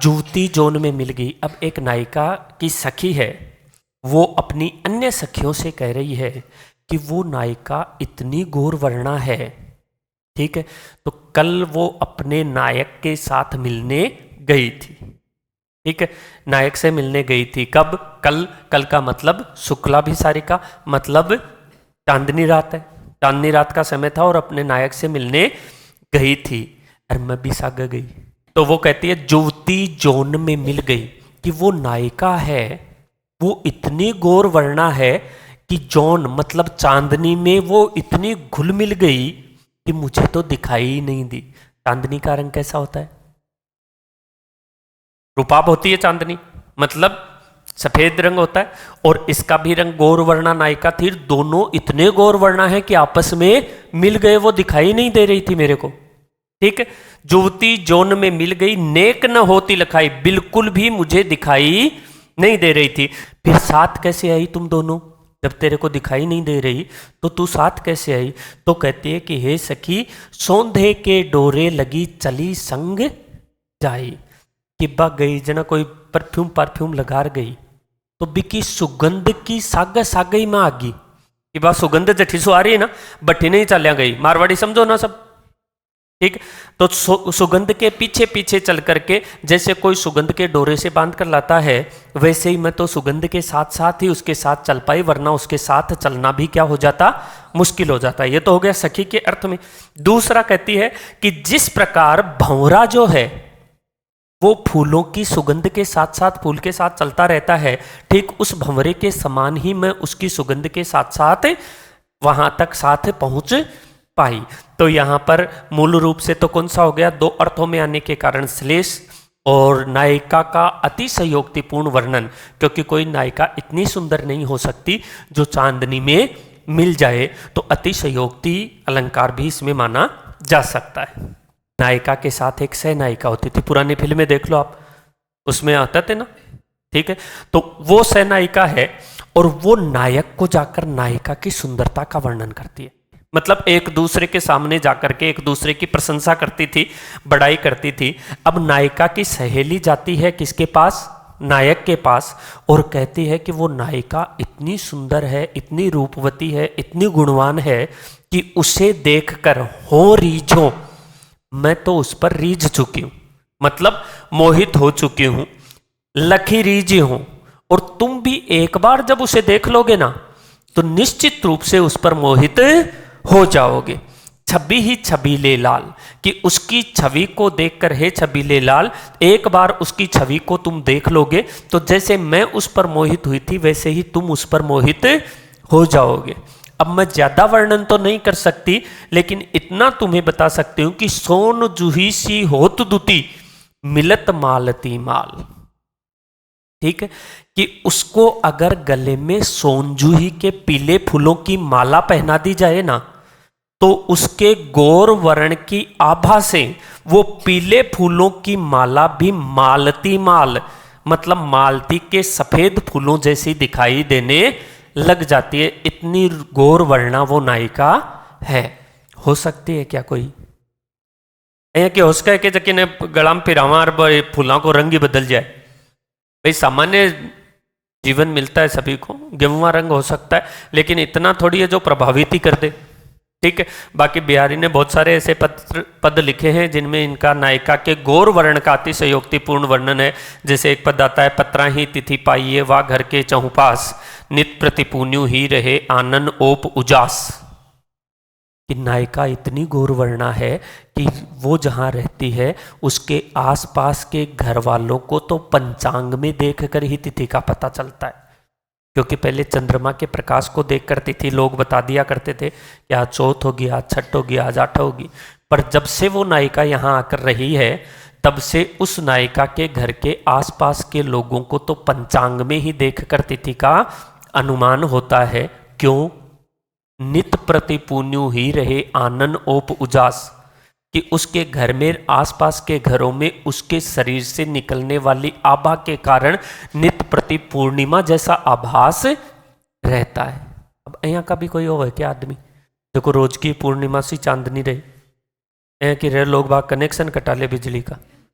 युवती जौन में मिल गई। अब एक नायिका की सखी है, वो अपनी अन्य सखियों से कह रही है कि वो नायिका इतनी गौर वर्णा है, ठीक है। तो कल वो अपने नायक के साथ मिलने गई थी, ठीक है, नायक से मिलने गई थी। कब? कल। कल का मतलब शुक्लाभिसारिका, मतलब चांदनी रात है, चांदनी रात का समय था और अपने नायक से मिलने गई थी। और मैं भी साग गई। तो वो कहती है युवती जौन में मिल गई, कि वो नायिका है वो इतनी गौर वर्णा है कि जौन मतलब चांदनी में वो इतनी घुल मिल गई कि मुझे तो दिखाई ही नहीं दी। चांदनी का रंग कैसा होता है? रूपाभ होती है चांदनी, मतलब सफेद रंग होता है। और इसका भी रंग गौर वर्णा नायिका थी, दोनों इतने गौर वर्णा है कि आपस में मिल गए, वो दिखाई नहीं दे रही थी मेरे को, ठीक है। युवती जौन में मिल गई, नेक न होती लखाई, बिल्कुल भी मुझे दिखाई नहीं दे रही थी। फिर साथ कैसे आई तुम दोनों? जब तेरे को दिखाई नहीं दे रही तो तू साथ कैसे आई? तो कहती है कि हे सखी, सौंधे के डोरे लगी चली संग जाई। किब्बा गई जना कोई परफ्यूम लगा गई तो बिकी सुगंध की साग सागई में आगी। कि बात सुगंध जठी सो आ रही है ना, बट्टी नहीं चलिया गई। मारवाड़ी समझो ना सब, ठीक। तो सुगंध के पीछे पीछे चल करके, जैसे कोई सुगंध के डोरे से बांध कर लाता है, वैसे ही मैं तो सुगंध के साथ साथ ही उसके साथ चल पाई, वरना उसके साथ चलना भी क्या हो जाता? मुश्किल हो जाता। ये तो हो गया सखी के अर्थ में। दूसरा कहती है कि जिस प्रकार भंवरा जो है वो फूलों की सुगंध के साथ साथ फूल के साथ चलता रहता है, ठीक उस भंवरे के समान ही मैं उसकी सुगंध के साथ साथ वहां तक साथ पहुंच पाई। तो यहां पर मूल रूप से तो कौन सा हो गया? दो अर्थों में आने के कारण श्लेष और नायिका का अतिशयोक्तिपूर्ण वर्णन, क्योंकि कोई नायिका इतनी सुंदर नहीं हो सकती जो चांदनी में मिल जाए, तो अतिशयोक्ति अलंकार भी इसमें माना जा सकता है। नायिका के साथ एक सह नायिका होती थी, पुरानी फिल्में देख लो आप, उसमें आता थे ना, ठीक है। तो वो सह नायिका है और वो नायक को जाकर नायिका की सुंदरता का वर्णन करती है। मतलब एक दूसरे के सामने जाकर के एक दूसरे की प्रशंसा करती थी, बड़ाई करती थी। अब नायिका की सहेली जाती है किसके पास? नायक के पास, और कहती है कि वो नायिका इतनी सुंदर है, इतनी रूपवती है, इतनी गुणवान है कि उसे देखकर हो रीझो, मैं तो उस पर रीझ चुकी हूं, मतलब मोहित हो चुकी हूं, लखी रीझी हूं। और तुम भी एक बार जब उसे देख लोगे ना तो निश्चित रूप से उस पर मोहित हो जाओगे। छवि ही छबीले लाल, कि उसकी छवि को देखकर, हे छबीले लाल, एक बार उसकी छवि को तुम देख लोगे तो जैसे मैं उस पर मोहित हुई थी वैसे ही तुम उस पर मोहित हो जाओगे। अब मैं ज्यादा वर्णन तो नहीं कर सकती, लेकिन इतना तुम्हें बता सकती हूं कि सोन जूही सी होत दुती मिलत मालती माल, ठीक है। कि उसको अगर गले में सोनजूही के पीले फूलों की माला पहना दी जाए ना, तो उसके गौर वर्ण की आभा से वो पीले फूलों की माला भी मालती माल, मतलब मालती के सफेद फूलों जैसी दिखाई देने लग जाती है। इतनी गौर वर्णा वो नायिका है। हो सकती है क्या कोई कि उसका के जकी ने गलाम पिरावा फूलों को रंग ही बदल जाए? भाई सामान्य जीवन मिलता है सभी को, गेहुआ रंग हो सकता है, लेकिन इतना थोड़ी है जो प्रभावित ही कर दे, ठीक है। बाकी बिहारी ने बहुत सारे ऐसे पद लिखे हैं जिनमें इनका नायिका के गौर वर्ण का अतिशयोक्तिपूर्ण वर्णन है। जैसे एक पद आता है, पत्रा ही तिथि पाइये वा घर के चहुपास, नित प्रतिपुण्यु ही रहे आनन ओप उजास। कि नायिका इतनी गौर वर्णा है कि वो जहाँ रहती है उसके आसपास के घर वालों को तो पंचांग में देखकर ही तिथि का पता चलता है, क्योंकि पहले चंद्रमा के प्रकाश को देख कर तिथि लोग बता दिया करते थे कि आज चौथ होगी, आज छठ होगी, आज आठ होगी। पर जब से वो नायिका यहाँ आकर रही है तब से उस नायिका के घर के आसपास के लोगों को तो पंचांग में ही देखकर तिथि का अनुमान होता है। क्यों? नित प्रतिपुण्यु ही रहे आनन ओप उजास, कि उसके घर में, आसपास के घरों में उसके शरीर से निकलने वाली आभा के कारण नित प्रति पूर्णिमा जैसा आभास रहता है। अब यहाँ का भी कोई हो है क्या आदमी देखो रोज की पूर्णिमा सी चांदनी रहे, यहाँ की रहे लोग बाग कनेक्शन कटा ले बिजली का,